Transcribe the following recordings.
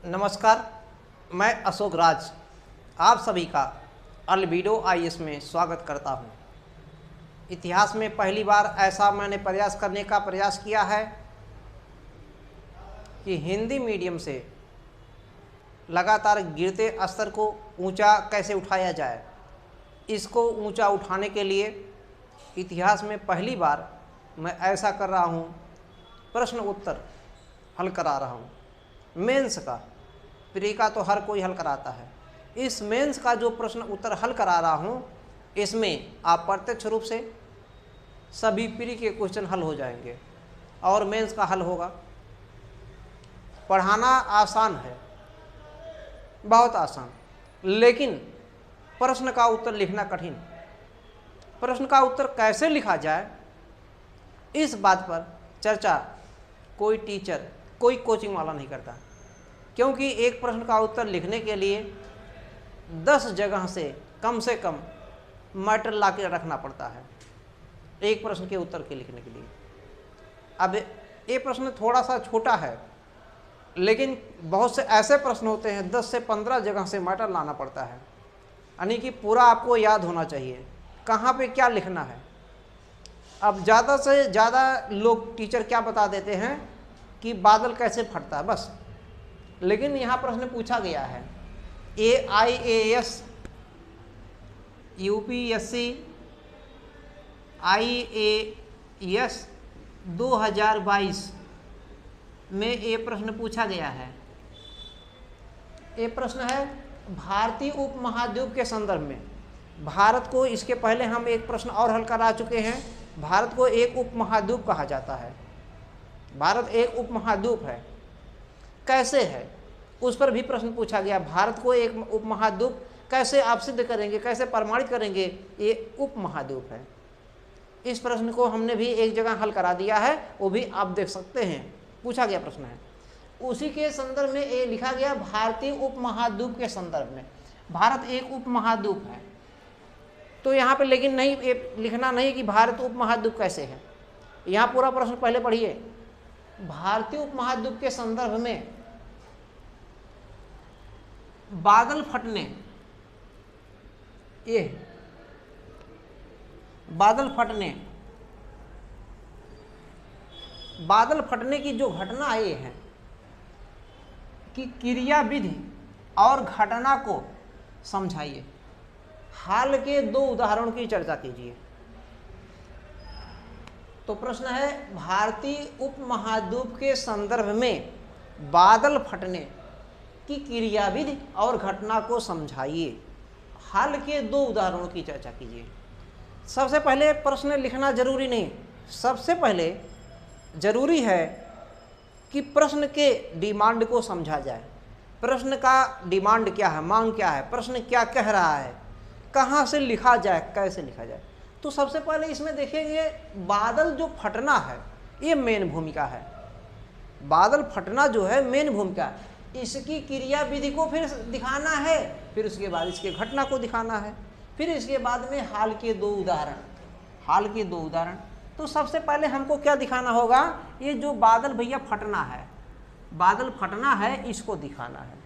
नमस्कार, मैं अशोक राज आप सभी का अल्बिडो आईएएस में स्वागत करता हूं। इतिहास में पहली बार ऐसा मैंने प्रयास करने का प्रयास किया है कि हिंदी मीडियम से लगातार गिरते स्तर को ऊंचा कैसे उठाया जाए। इसको ऊंचा उठाने के लिए इतिहास में पहली बार मैं ऐसा कर रहा हूं, प्रश्न उत्तर हल करा रहा हूं। मेंस का प्री का तो हर कोई हल कराता है, इस मेंस का जो प्रश्न उत्तर हल करा रहा हूं, इसमें आप प्रत्यक्ष रूप से सभी प्री के क्वेश्चन हल हो जाएंगे और मेंस का हल होगा। पढ़ाना आसान है, बहुत आसान, लेकिन प्रश्न का उत्तर लिखना कठिन। प्रश्न का उत्तर कैसे लिखा जाए, इस बात पर चर्चा कोई टीचर, कोई कोचिंग वाला नहीं करता, क्योंकि एक प्रश्न का उत्तर लिखने के लिए 10 जगह से कम मैटर ला के रखना पड़ता है एक प्रश्न के उत्तर के लिखने के लिए। अब ये प्रश्न थोड़ा सा छोटा है, लेकिन बहुत से ऐसे प्रश्न होते हैं 10 से 15 जगह से मैटर लाना पड़ता है, यानी कि पूरा आपको याद होना चाहिए कहाँ पे क्या लिखना है। अब ज़्यादा से ज़्यादा लोग टीचर क्या बता देते हैं कि बादल कैसे फटता है, बस। लेकिन यहाँ प्रश्न पूछा गया है AIAS, UPSC, IAS 2022 में ये प्रश्न पूछा गया है। ये प्रश्न है भारतीय उपमहाद्वीप के संदर्भ में। भारत को, इसके पहले हम एक प्रश्न और हल करा चुके हैं, भारत को एक उपमहाद्वीप कहा जाता है। भारत एक उपमहाद्वीप है, कैसे है उस पर भी प्रश्न पूछा गया। भारत को एक उपमहाद्वीप कैसे आप सिद्ध करेंगे, कैसे प्रमाणित करेंगे ये उपमहाद्वीप है। इस प्रश्न को हमने भी एक जगह हल करा दिया है, वो भी आप देख सकते हैं, पूछा गया प्रश्न है। उसी के संदर्भ में ये लिखा गया भारतीय उपमहाद्वीप के संदर्भ में। भारत एक उपमहाद्वीप है, तो यहाँ पे लेकिन नहीं, ये लिखना नहीं कि भारत उपमहाद्वीप कैसे है। यहाँ पूरा प्रश्न पहले पढ़िए। भारतीय उपमहाद्वीप के संदर्भ में बादल फटने, ये बादल फटने की जो घटना ये है कि क्रिया विधि और घटना को समझाइए। हाल के 2 उदाहरणों की चर्चा कीजिए। तो प्रश्न है भारतीय उपमहाद्वीप के संदर्भ में बादल फटने की क्रियाविधि और घटना को समझाइए। हाल के 2 उदाहरणों की चर्चा कीजिए। सबसे पहले प्रश्न लिखना जरूरी नहीं, सबसे पहले जरूरी है कि प्रश्न के डिमांड को समझा जाए। प्रश्न का डिमांड क्या है, मांग क्या है, प्रश्न क्या कह रहा है, कहाँ से लिखा जाए, कैसे लिखा जाए। तो सबसे पहले इसमें देखेंगे बादल जो फटना है ये मेन भूमिका है। बादल फटना जो है मेन भूमिका, इसकी क्रिया विधि को फिर दिखाना है, फिर उसके बाद इसके घटना को दिखाना है, फिर इसके बाद में हाल के 2 उदाहरण। तो सबसे पहले हमको क्या दिखाना होगा, ये जो बादल भैया फटना है, बादल फटना है, इसको दिखाना है।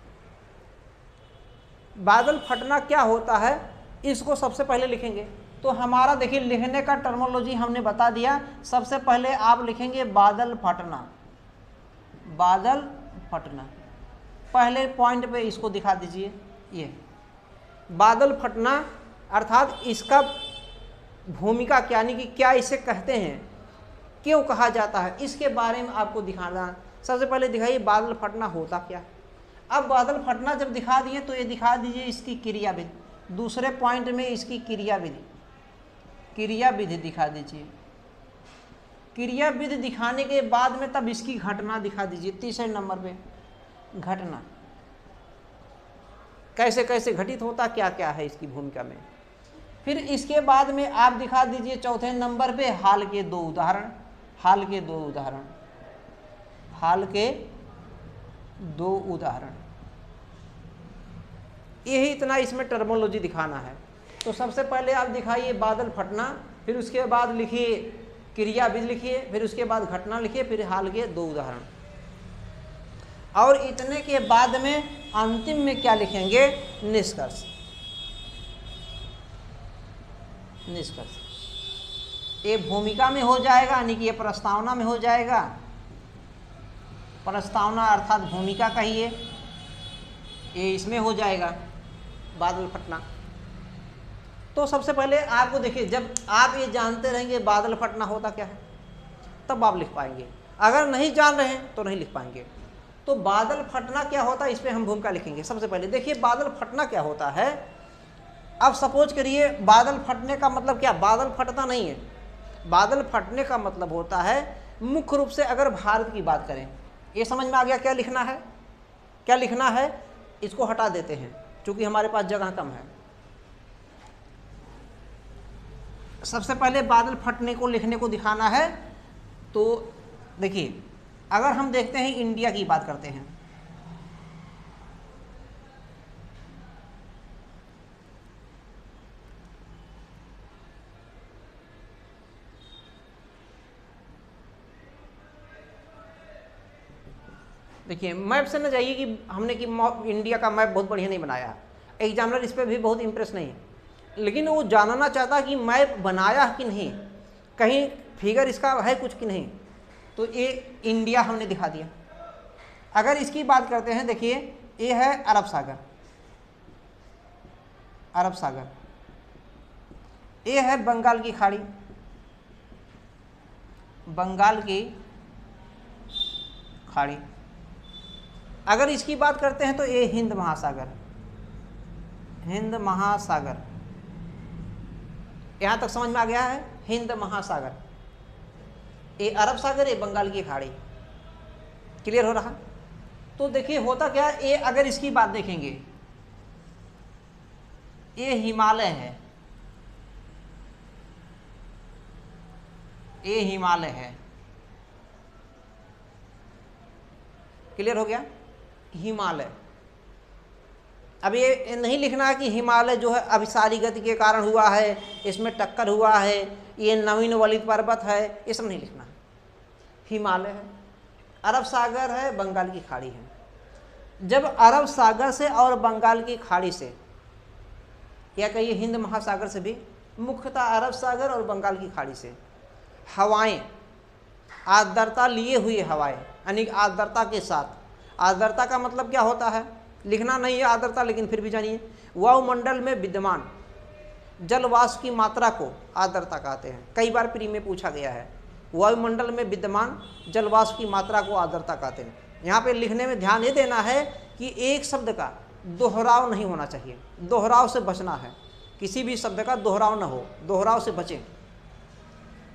बादल फटना क्या होता है इसको सबसे पहले लिखेंगे। तो हमारा देखिए लिखने का टर्मोलॉजी हमने बता दिया। सबसे पहले आप लिखेंगे बादल फटना। पहले पॉइंट पे इसको दिखा दीजिए। ये बादल फटना अर्थात इसका भूमिका क्या, यानी कि क्या इसे कहते हैं, क्यों कहा जाता है, इसके बारे में आपको दिखाना। सबसे पहले दिखाइए बादल फटना होता क्या। अब बादल फटना जब दिखा दिए तो ये दिखा दीजिए इसकी क्रियाविधि। दूसरे पॉइंट में इसकी क्रियाविधि दिखा दीजिए। क्रियाविधि दिखाने के बाद में तब इसकी घटना दिखा दीजिए। तीसरे नंबर पे घटना कैसे कैसे घटित होता, क्या क्या है इसकी भूमिका में। फिर इसके बाद में आप दिखा दीजिए चौथे नंबर पे हाल के 2 उदाहरण। यही इतना इसमें टर्मोलॉजी दिखाना है। तो सबसे पहले आप दिखाइए बादल फटना, फिर उसके बाद लिखिए क्रियाविधि लिखिए, फिर उसके बाद घटना लिखिए, फिर हाल के 2 उदाहरण। और इतने के बाद में अंतिम में क्या लिखेंगे? निष्कर्ष। निष्कर्ष ये भूमिका में हो जाएगा, यानी कि ये प्रस्तावना में हो जाएगा। प्रस्तावना अर्थात भूमिका कहिए, ये इसमें हो जाएगा बादल फटना। तो सबसे पहले आपको देखिए, जब आप ये जानते रहेंगे बादल फटना होता क्या है, तब आप लिख पाएंगे। अगर नहीं जान रहे हैं तो नहीं लिख पाएंगे। तो बादल फटना क्या होता है, इस पर हम भूमिका लिखेंगे। सबसे पहले देखिए बादल फटना क्या होता है। अब सपोज करिए बादल फटने का मतलब क्या, बादल फटता नहीं है। बादल फटने का मतलब होता है मुख्य रूप से अगर भारत की बात करें, ये समझ में आ गया क्या लिखना है? क्या लिखना है? इसको हटा देते हैं क्योंकि हमारे पास जगह कम है। सबसे पहले बादल फटने को लिखने को दिखाना है। तो देखिए अगर हम देखते हैं इंडिया की बात करते हैं, देखिए मैप से न जाइए कि हमने कि इंडिया का मैप बहुत बढ़िया नहीं बनाया। एग्जामिनर इस पर भी बहुत इंप्रेस नहीं है, लेकिन वो जानना चाहता कि मैप बनाया कि नहीं, कहीं फिगर इसका है कुछ कि नहीं। तो ये इंडिया हमने दिखा दिया। अगर इसकी बात करते हैं, देखिए ये है अरब सागर, अरब सागर। ये है बंगाल की खाड़ी, बंगाल की खाड़ी। अगर इसकी बात करते हैं तो ये हिंद महासागर, हिंद महासागर। यहां तक समझ में आ गया है, हिंद महासागर। ये अरब सागर, ये बंगाल की खाड़ी। क्लियर हो रहा? तो देखिए होता क्या, ये अगर इसकी बात देखेंगे, ये हिमालय है, ये हिमालय है। क्लियर हो गया? हिमालय। अब ये नहीं लिखना है कि हिमालय जो है अभिसारी गति के कारण हुआ है, इसमें टक्कर हुआ है, ये नवीन वलित पर्वत है, ये सब नहीं लिखना है। हिमालय है, अरब सागर है, बंगाल की खाड़ी है। जब अरब सागर से और बंगाल की खाड़ी से, या कहिए हिंद महासागर से भी, मुख्यतः अरब सागर और बंगाल की खाड़ी से हवाएं, आर्द्रता लिए हुए हवाएं, यानी आर्द्रता के साथ। आर्द्रता का मतलब क्या होता है, लिखना नहीं है आर्द्रता, लेकिन फिर भी जानिए, वायुमंडल में विद्यमान जलवाष्प की मात्रा को आर्द्रता कहते हैं। कई बार प्री में पूछा गया है, वायुमंडल में विद्यमान जलवाष्प की मात्रा को आर्द्रता कहते हैं। यहाँ पे लिखने में ध्यान ये देना है कि एक शब्द का दोहराव नहीं होना चाहिए, दोहराव से बचना है, किसी भी शब्द का दोहराव न हो, दोहराव से बचें।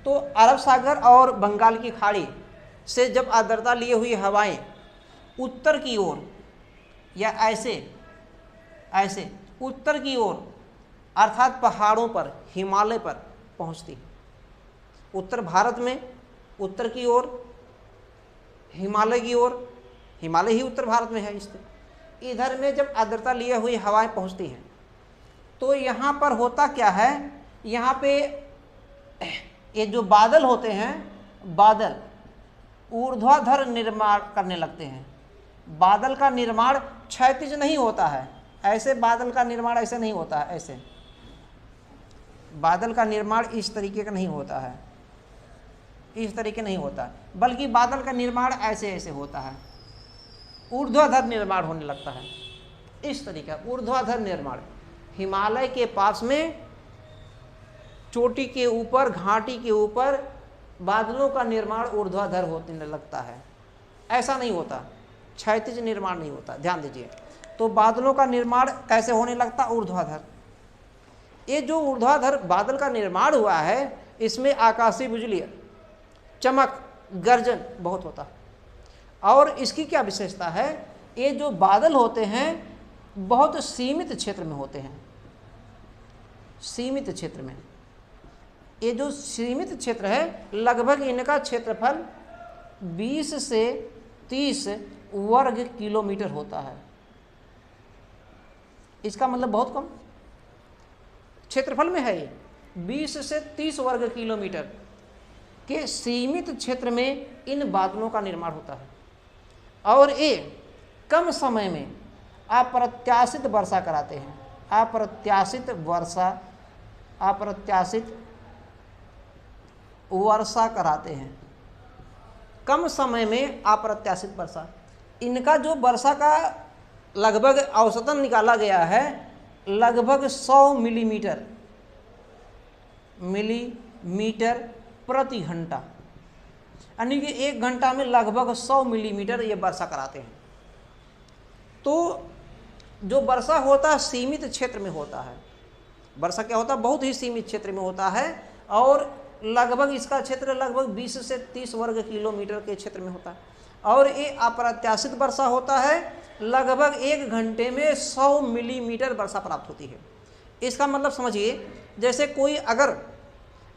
तो अरब सागर और बंगाल की खाड़ी से जब आर्द्रता लिए हुई हवाएं उत्तर की ओर या ऐसे ऐसे उत्तर की ओर अर्थात पहाड़ों पर, हिमालय पर पहुंचती है, उत्तर भारत में उत्तर की ओर, हिमालय की ओर, हिमालय ही उत्तर भारत में है स्थित, इधर में जब आर्द्रता लिए हुई हवाएं पहुंचती हैं तो यहाँ पर होता क्या है, यहाँ पे ये जो बादल होते हैं, बादल ऊर्ध्वाधर निर्माण करने लगते हैं। बादल का निर्माण क्षैतिज नहीं होता है, ऐसे बादल का निर्माण ऐसे नहीं होता है, ऐसे बादल का निर्माण इस तरीके का नहीं होता है, इस तरीके नहीं होता, बल्कि बादल का निर्माण ऐसे ऐसे होता है, ऊर्ध्वाधर निर्माण होने लगता है, इस तरीका ऊर्ध्वाधर निर्माण। हिमालय के पास में चोटी के ऊपर, घाटी के ऊपर बादलों का निर्माण ऊर्ध्वाधर होने लगता है, ऐसा नहीं होता, क्षैतिज निर्माण नहीं होता, ध्यान दीजिए। तो बादलों का निर्माण कैसे होने लगता, ऊर्ध्वाधर। ये जो ऊर्ध्वाधर बादल का निर्माण हुआ है, इसमें आकाशीय बिजली, चमक, गर्जन बहुत होता है। और इसकी क्या विशेषता है, ये जो बादल होते हैं बहुत सीमित क्षेत्र में होते हैं, सीमित क्षेत्र में। ये जो सीमित क्षेत्र है, लगभग इनका क्षेत्रफल 20 से 30 वर्ग किलोमीटर होता है। इसका मतलब बहुत कम क्षेत्रफल में है, ये 20 से 30 वर्ग किलोमीटर के सीमित क्षेत्र में इन बादलों का निर्माण होता है। और ये कम समय में अप्रत्याशित वर्षा कराते हैं। अप्रत्याशित वर्षा कराते हैं। कम समय में अप्रत्याशित वर्षा, इनका जो वर्षा का लगभग औसतन निकाला गया है लगभग 100 मिलीमीटर प्रति घंटा, यानी कि 1 घंटा में लगभग 100 मिलीमीटर ये वर्षा कराते हैं। तो जो वर्षा होता है सीमित क्षेत्र में होता है। वर्षा क्या होता है, बहुत ही सीमित क्षेत्र में होता है और लगभग इसका क्षेत्र लगभग 20 से 30 वर्ग किलोमीटर के क्षेत्र में होता है। और ये अप्रत्याशित वर्षा होता है, लगभग 1 घंटे में 100 मिलीमीटर वर्षा प्राप्त होती है। इसका मतलब समझिए, जैसे कोई अगर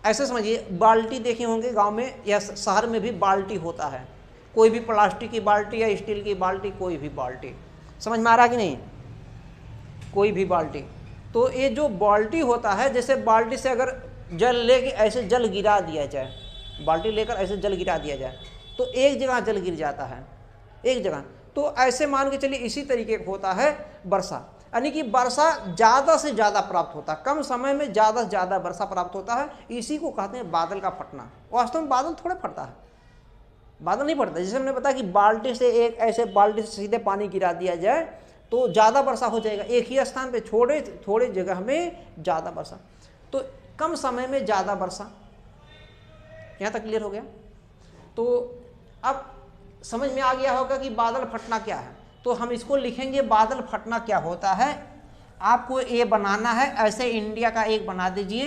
ऐसे समझिए, बाल्टी देखे होंगे गांव में या शहर में भी बाल्टी होता है, कोई भी प्लास्टिक की बाल्टी या स्टील की बाल्टी, कोई भी बाल्टी, समझ में आ रहा कि नहीं, कोई भी बाल्टी। तो ये जो बाल्टी होता है, जैसे बाल्टी से अगर जल लेके ऐसे जल गिरा दिया जाए, बाल्टी लेकर ऐसे जल गिरा दिया जाए तो एक जगह जल गिर जाता है, एक जगह। तो ऐसे मान के चलिए इसी तरीके होता है वर्षा, यानी कि वर्षा ज़्यादा से ज़्यादा प्राप्त होता है, कम समय में ज़्यादा से ज़्यादा वर्षा प्राप्त होता है। इसी को कहते हैं बादल का फटना। वास्तव में बादल थोड़े फटता है, बादल नहीं फटता। जैसे हमने बताया कि बाल्टी से एक ऐसे बाल्टी से सीधे पानी गिरा दिया जाए तो ज़्यादा वर्षा हो जाएगा, एक ही स्थान पे थोड़े जगह में ज़्यादा वर्षा, तो कम समय में ज़्यादा वर्षा। यहाँ तक क्लियर हो गया? तो अब समझ में आ गया होगा कि बादल फटना क्या है। तो हम इसको लिखेंगे, बादल फटना क्या होता है। आपको ये बनाना है, ऐसे इंडिया का एक बना दीजिए।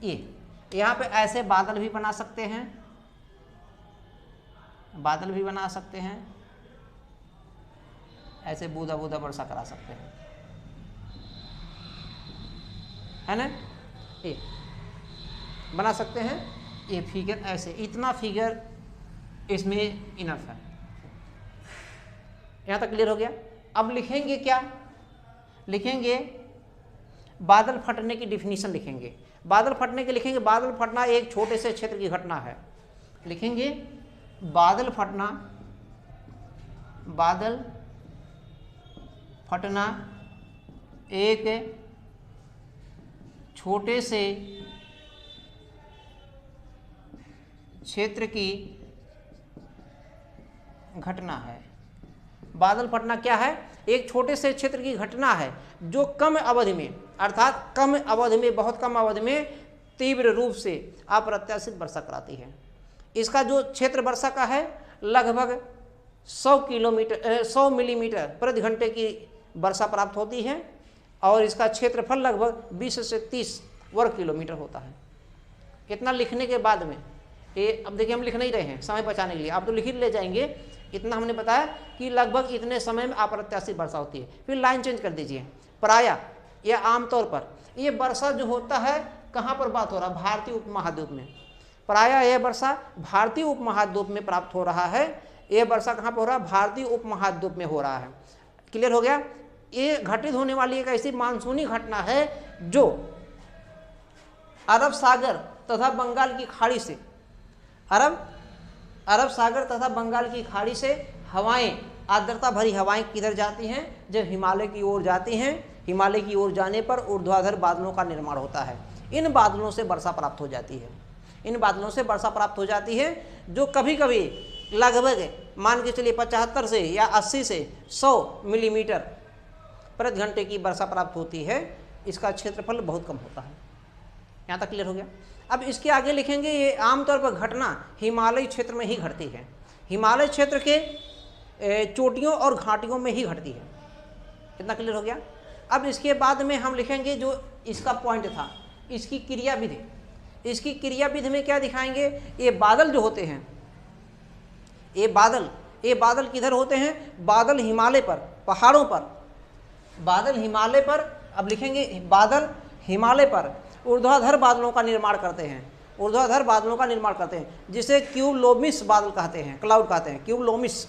ये यहाँ पे ऐसे बादल भी बना सकते हैं, बादल भी बना सकते हैं, ऐसे बूंदा बूंदा वर्षा करा सकते हैं, है ना, ये बना सकते हैं। ये फिगर ऐसे, इतना फिगर इसमें इनफ है। यहाँ तक क्लियर हो गया? अब लिखेंगे क्या, लिखेंगे बादल फटने की डिफिनीशन लिखेंगे। बादल फटने के लिखेंगे, बादल फटना एक छोटे से क्षेत्र की घटना है। लिखेंगे बादल फटना, बादल फटना एक छोटे से क्षेत्र की घटना है। बादल फटना क्या है? एक छोटे से क्षेत्र की घटना है जो कम अवधि में, अर्थात कम अवधि में, बहुत कम अवधि में तीव्र रूप से अप्रत्याशित वर्षा कराती है। इसका जो क्षेत्र वर्षा का है लगभग 100 मिलीमीटर प्रति घंटे की वर्षा प्राप्त होती है और इसका क्षेत्रफल लगभग 20 से 30 वर्ग किलोमीटर होता है। इतना लिखने के बाद में ये, अब देखिए हम लिख नहीं रहे हैं समय बचाने के लिए, आप तो लिख ही ले जाएंगे। इतना हमने बताया कि लगभग इतने समय में अप्रत्याशित वर्षा होती है। फिर लाइन चेंज कर दीजिए, प्रायः या आमतौर पर ये वर्षा जो होता है कहाँ पर बात हो रहा है? भारतीय उपमहाद्वीप में। प्रायः यह वर्षा भारतीय उपमहाद्वीप में प्राप्त हो रहा है। यह वर्षा कहाँ पर हो रहा है? भारतीय उपमहाद्वीप में हो रहा है। क्लियर हो गया? ये घटित होने वाली एक ऐसी मानसूनी घटना है जो अरब सागर तथा बंगाल की खाड़ी से, अरब सागर तथा बंगाल की खाड़ी से हवाएं, आर्द्रता भरी हवाएं किधर जाती हैं? जब हिमालय की ओर जाती हैं। हिमालय की ओर जाने पर ऊर्ध्वाधर बादलों का निर्माण होता है। इन बादलों से वर्षा प्राप्त हो जाती है। इन बादलों से वर्षा प्राप्त हो जाती है जो कभी कभी लगभग मान के चलिए 75 से या 80 से 100 मिलीमीटर प्रति घंटे की वर्षा प्राप्त होती है। इसका क्षेत्रफल बहुत कम होता है। यहाँ तक क्लियर हो गया? अब इसके आगे लिखेंगे, ये आमतौर पर घटना हिमालय क्षेत्र में ही घटती है। हिमालय क्षेत्र के चोटियों और घाटियों में ही घटती है। कितना क्लियर हो गया? अब इसके बाद में हम लिखेंगे जो इसका पॉइंट था, इसकी क्रियाविधि। इसकी क्रियाविधि में क्या दिखाएंगे? ये बादल जो होते हैं, ये बादल किधर होते हैं? बादल हिमालय पर, पहाड़ों पर, बादल हिमालय पर। अब लिखेंगे बादल हिमालय पर ऊर्ध्वाधर बादलों का निर्माण करते हैं। ऊर्ध्वाधर बादलों का निर्माण करते हैं जिसे क्यूलोमिस बादल कहते हैं, क्लाउड कहते हैं, क्यूलोमिस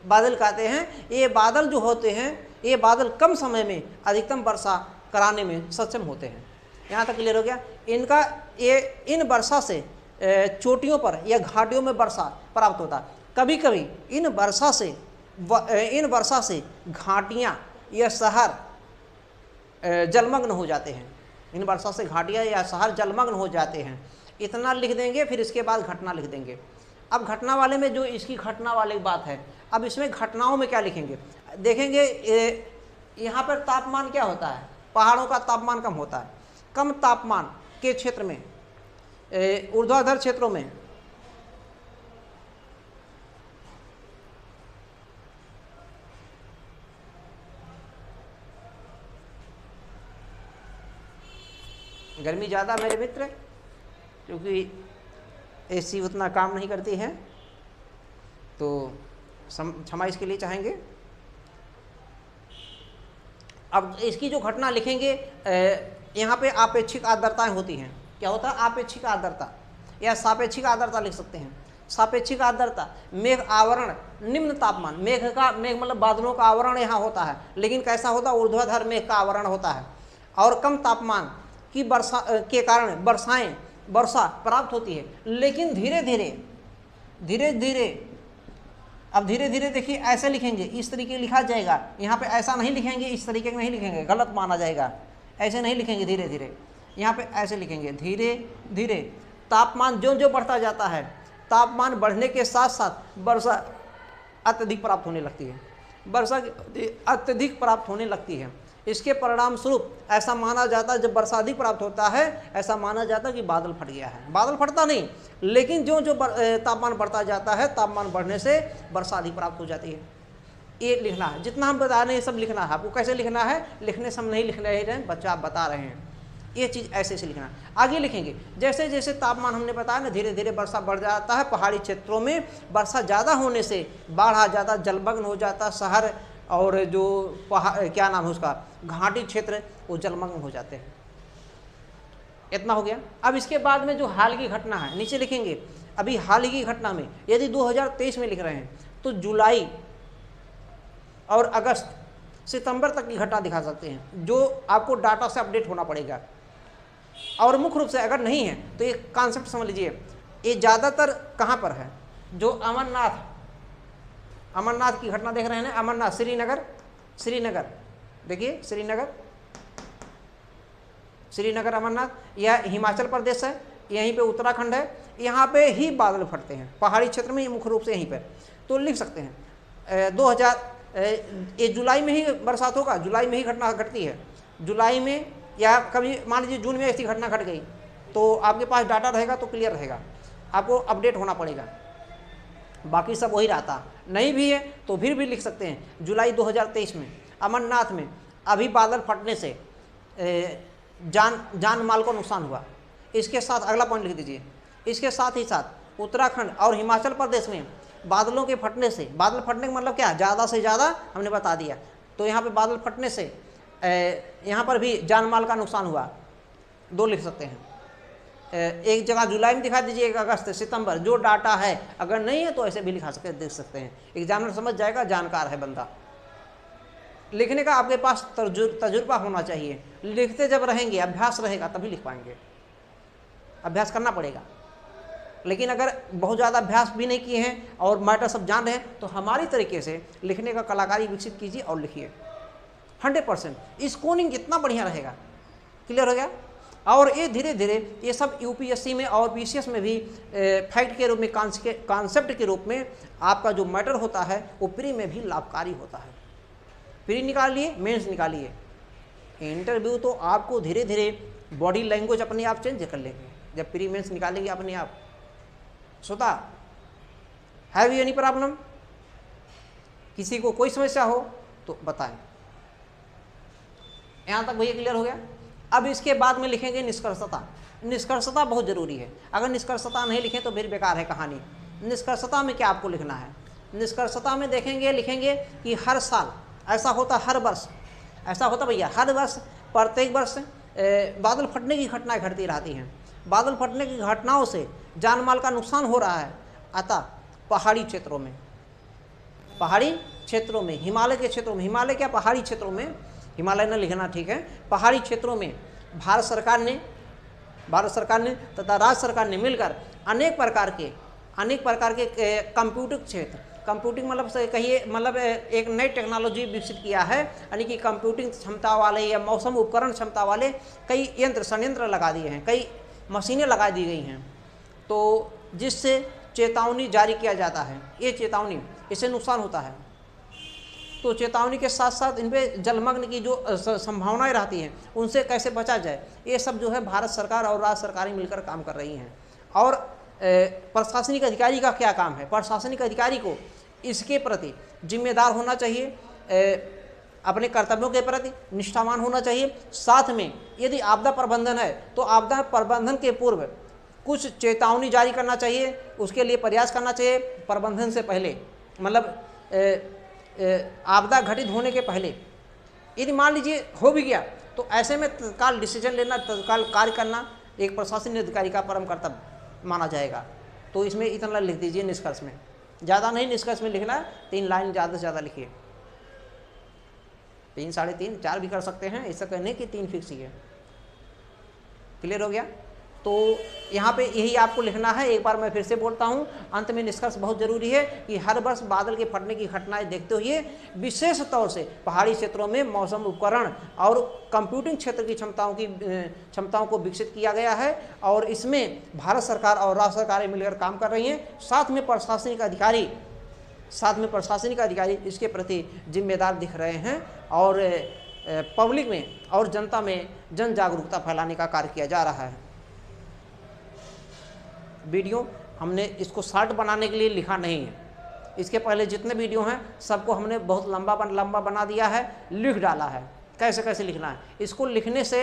बादल कहते हैं। ये बादल जो होते हैं, ये बादल कम समय में अधिकतम वर्षा कराने में सक्षम होते हैं। यहाँ तक क्लियर हो गया? इनका ये इन वर्षा से चोटियों पर या घाटियों में वर्षा प्राप्त होता है। कभी कभी इन वर्षा से इन वर्षा से घाटियाँ या शहर जलमग्न हो जाते हैं। इन वर्षा से घाटियाँ या शहर जलमग्न हो जाते हैं। इतना लिख देंगे, फिर इसके बाद घटना लिख देंगे। अब घटना वाले में जो इसकी घटना वाली बात है, अब इसमें घटनाओं में क्या लिखेंगे देखेंगे। यहाँ पर तापमान क्या होता है, पहाड़ों का तापमान कम होता है। कम तापमान के क्षेत्र में, ऊर्ध्वाधर क्षेत्रों में गर्मी ज़्यादा मेरे मित्र, क्योंकि एसी उतना काम नहीं करती है, तो क्षमा इसके लिए चाहेंगे। अब इसकी जो घटना लिखेंगे, यहाँ पे आपेक्षिक आर्द्रताएं होती हैं। क्या होता है? आपेक्षिक आर्द्रता या सापेक्षिक आर्द्रता लिख सकते हैं। सापेक्षिक आर्द्रता, मेघ आवरण, निम्न तापमान, मेघ मतलब बादलों का आवरण यहाँ होता है, लेकिन कैसा होता है? ऊर्ध्वाधर मेघ का आवरण होता है। और कम तापमान की वर्षा के कारण वर्षा प्राप्त होती है, लेकिन धीरे धीरे देखिए ऐसे लिखेंगे, इस तरीके लिखा जाएगा। यहाँ पे ऐसा नहीं लिखेंगे, इस तरीके नहीं लिखेंगे, गलत माना जाएगा। ऐसे नहीं लिखेंगे धीरे धीरे, यहाँ पे ऐसे लिखेंगे धीरे धीरे। तापमान जो बढ़ता जाता है, तापमान बढ़ने के साथ साथ वर्षा अत्यधिक प्राप्त होने लगती है। वर्षा अत्यधिक प्राप्त होने लगती है। इसके परिणाम स्वरूप ऐसा माना जाता है, जब वर्षा अधिक प्राप्त होता है, ऐसा माना जाता है कि बादल फट गया है। बादल फटता नहीं, लेकिन जो तापमान बढ़ता जाता है, तापमान बढ़ने से वर्षा अधिक प्राप्त हो जाती है। ये लिखना है, जितना हम बता रहे हैं सब लिखना है। आपको कैसे लिखना है? लिखने से हम नहीं लिख रहे हैं, बच्चा आप बता रहे हैं। ये चीज़ ऐसे से लिखना है। आगे लिखेंगे, जैसे जैसे तापमान हमने बताया ना, धीरे धीरे वर्षा बढ़ जाता है। पहाड़ी क्षेत्रों में वर्षा ज़्यादा होने से बाढ़ आ जाता, जलमग्न हो जाता शहर, और जो क्या नाम है उसका, घाटी क्षेत्र, वो जलमग्न हो जाते हैं। इतना हो गया। अब इसके बाद में जो हाल की घटना है नीचे लिखेंगे। अभी हाल ही की घटना में यदि 2023 में लिख रहे हैं तो जुलाई और अगस्त सितंबर तक की घटना दिखा सकते हैं, जो आपको डाटा से अपडेट होना पड़ेगा। और मुख्य रूप से अगर नहीं है तो ये कॉन्सेप्ट समझ लीजिए, ये ज़्यादातर कहाँ पर है? जो अमरनाथ की घटना देख रहे हैं ना, अमरनाथ, श्रीनगर देखिए, श्रीनगर अमरनाथ, यह हिमाचल प्रदेश है, यहीं पे उत्तराखंड है। यहाँ पे ही बादल फटते हैं, पहाड़ी क्षेत्र में मुख्य रूप से यहीं पर। तो लिख सकते हैं 2000 जुलाई में ही बरसात होगा, जुलाई में ही घटना घटती है। जुलाई में या कभी मान लीजिए जून में ऐसी घटना घट गई, तो आपके पास डाटा रहेगा तो क्लियर रहेगा, आपको अपडेट होना पड़ेगा। बाकी सब वही रहता, नहीं भी है तो फिर भी लिख सकते हैं। जुलाई 2023 में अमरनाथ में अभी बादल फटने से जान माल को नुकसान हुआ। इसके साथ अगला पॉइंट लिख दीजिए। इसके साथ ही साथ उत्तराखंड और हिमाचल प्रदेश में बादलों के फटने से, बादल फटने का मतलब क्या? ज़्यादा से ज़्यादा हमने बता दिया। तो यहाँ पे बादल फटने से यहाँ पर भी जान माल का नुकसान हुआ। 2 लिख सकते हैं। एक जगह जुलाई में दिखा दीजिए, एक अगस्त, सितंबर, जो डाटा है। अगर नहीं है तो ऐसे भी लिखा सकते, देख सकते हैं। एग्जामिनर समझ जाएगा, जानकार है बंदा। लिखने का आपके पास तजुर्बा होना चाहिए। लिखते जब रहेंगे, अभ्यास रहेगा, तभी लिख पाएंगे। अभ्यास करना पड़ेगा। लेकिन अगर बहुत ज़्यादा अभ्यास भी नहीं किए हैं और मैटर सब जान रहे हैं, तो हमारी तरीके से लिखने का कलाकारी विकसित कीजिए और लिखिए 100%। स्कोरिंग इतना बढ़िया रहेगा। क्लियर हो गया? और ये धीरे धीरे ये सब यूपीएससी में और पीसीएस में भी फैक्ट के रूप में, कॉन्सेप्ट के रूप में आपका जो मैटर होता है वो प्री में भी लाभकारी होता है। प्री निकालिए, मेंस निकालिए। इंटरव्यू तो आपको धीरे धीरे बॉडी लैंग्वेज अपने आप चेंज कर लेंगे जब प्री मेंस निकालेंगे अपने आप। श्रोता, हैव यू एनी प्रॉब्लम? किसी को कोई समस्या हो तो बताएं। यहाँ तक भैया क्लियर हो गया? अब इसके बाद में लिखेंगे निष्कर्षता। निष्कर्षता बहुत जरूरी है। अगर निष्कर्षता नहीं लिखें तो फिर बेकार है कहानी। निष्कर्षता में क्या आपको लिखना है? निष्कर्षता में देखेंगे, लिखेंगे कि हर साल ऐसा होता, हर वर्ष ऐसा होता भैया, हर वर्ष, प्रत्येक वर्ष बादल फटने की घटनाएं घटती रहती हैं। बादल फटने की घटनाओं से जान माल का नुकसान हो रहा है। अतः पहाड़ी क्षेत्रों में, हिमालय के क्षेत्रों में, हिमालय क्या, पहाड़ी क्षेत्रों में, हिमालय न लिखना, ठीक है, पहाड़ी क्षेत्रों में भारत सरकार ने तथा राज्य सरकार ने मिलकर अनेक प्रकार के कंप्यूटर क्षेत्र कंप्यूटिंग मतलब से कहिए मतलब एक नई टेक्नोलॉजी विकसित किया है, यानी कि कंप्यूटिंग क्षमता वाले या मौसम उपकरण क्षमता वाले कई संयंत्र लगा दिए हैं, कई मशीनें लगा दी गई हैं, तो जिससे चेतावनी जारी किया जाता है। ये चेतावनी, इससे नुकसान होता है, तो चेतावनी के साथ साथ इन पे जलमग्न की जो संभावनाएं रहती हैं उनसे कैसे बचा जाए, ये सब जो है भारत सरकार और राज्य सरकारें मिलकर काम कर रही हैं। और प्रशासनिक अधिकारी का क्या काम है? प्रशासनिक अधिकारी को इसके प्रति जिम्मेदार होना चाहिए, अपने कर्तव्यों के प्रति निष्ठावान होना चाहिए। साथ में यदि आपदा प्रबंधन है तो आपदा प्रबंधन के पूर्व कुछ चेतावनी जारी करना चाहिए, उसके लिए प्रयास करना चाहिए प्रबंधन से पहले, मतलब आपदा घटित होने के पहले। यदि मान लीजिए हो भी गया तो ऐसे में तत्काल डिसीजन लेना, तत्काल कार्य करना एक प्रशासनिक अधिकारी का परम कर्तव्य माना जाएगा। तो इसमें इतना लिख दीजिए निष्कर्ष में, ज़्यादा नहीं निष्कर्ष में लिखना है, 3 लाइन ज़्यादा से ज़्यादा लिखिए, 3, 3.5, 4 भी कर सकते हैं, ऐसा कहने कि 3 फिक्स ही है। क्लियर हो गया? तो यहाँ पे यही आपको लिखना है। एक बार मैं फिर से बोलता हूँ, अंत में निष्कर्ष बहुत जरूरी है कि हर वर्ष बादल के फटने की घटनाएं देखते हुए विशेष तौर से पहाड़ी क्षेत्रों में मौसम उपकरण और कंप्यूटिंग क्षेत्र की क्षमताओं को विकसित किया गया है, और इसमें भारत सरकार और राज्य सरकारें मिलकर काम कर रही हैं। साथ में प्रशासनिक अधिकारी इसके प्रति जिम्मेदार दिख रहे हैं, और पब्लिक में और जनता में जन जागरूकता फैलाने का कार्य किया जा रहा है। वीडियो हमने इसको शॉर्ट बनाने के लिए लिखा नहीं है, इसके पहले जितने वीडियो हैं सबको हमने बहुत लंबा बना दिया है, लिख डाला है कैसे कैसे लिखना है। इसको लिखने से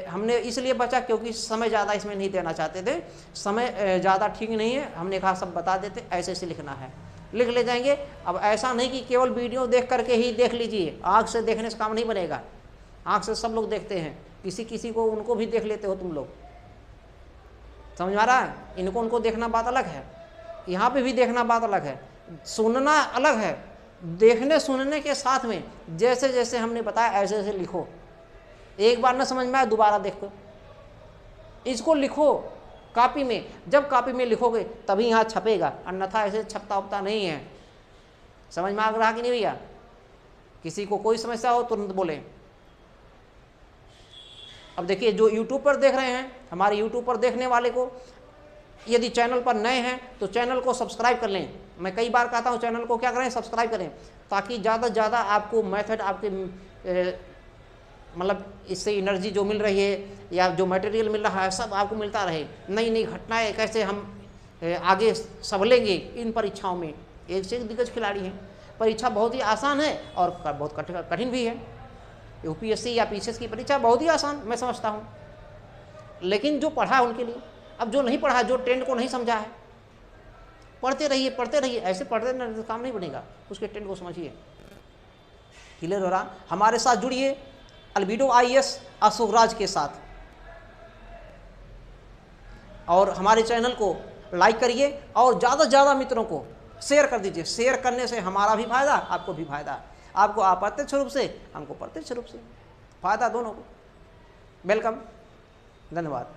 हमने इसलिए बचा क्योंकि समय ज़्यादा इसमें नहीं देना चाहते थे, समय ज़्यादा ठीक नहीं है, हमने कहा सब बता देते, ऐसे ऐसे लिखना है, लिख ले जाएंगे। अब ऐसा नहीं कि केवल वीडियो देख करके ही देख लीजिए, आँख से देखने से काम नहीं बनेगा। आँख से सब लोग देखते हैं, किसी को उनको भी देख लेते हो तुम लोग, समझ में आ रहा है? इनको उनको देखना बात अलग है, यहाँ पे भी देखना बात अलग है, सुनना अलग है। देखने सुनने के साथ में जैसे जैसे हमने बताया ऐसे ऐसे लिखो। एक बार ना समझ में आए दोबारा देखो, इसको लिखो कॉपी में। जब कॉपी में लिखोगे तभी यहाँ छपेगा, अन्यथा ऐसे छपता उपता नहीं है। समझ में आ रहा कि नहीं भैया? किसी को कोई समस्या हो तुरंत बोले। अब देखिए जो YouTube पर देख रहे हैं, हमारे YouTube पर देखने वाले को यदि चैनल पर नए हैं तो चैनल को सब्सक्राइब कर लें। मैं कई बार कहता हूं चैनल को क्या करें, सब्सक्राइब करें, ताकि ज़्यादा से ज़्यादा आपको मेथड आपके मतलब इससे एनर्जी जो मिल रही है या जो मटेरियल मिल रहा है सब आपको मिलता रहे। नई नई घटनाएं कैसे हम आगे संभलेंगे इन परीक्षाओं में। एक से एक दिग्गज खिलाड़ी हैं, परीक्षा बहुत ही आसान है और बहुत कठिन भी है। यूपीएससी या पीसीएस की परीक्षा बहुत ही आसान मैं समझता हूँ, लेकिन जो पढ़ा है उनके लिए। अब जो नहीं पढ़ा, जो ट्रेंड को नहीं समझा है, पढ़ते रहिए, ऐसे पढ़ते रहने से काम नहीं बनेगा, उसके ट्रेंड को समझिए। क्लियर हो रहा? हमारे साथ जुड़िए अल्बिडो आईएएस अशोक राज के साथ, और हमारे चैनल को लाइक करिए और ज़्यादा से ज़्यादा मित्रों को शेयर कर दीजिए। शेयर करने से हमारा भी फायदा, आपको भी फायदा, आपको अप्रत्यक्ष रूप से, हमको प्रत्यक्ष रूप से, फायदा दोनों को। वेलकम, धन्यवाद।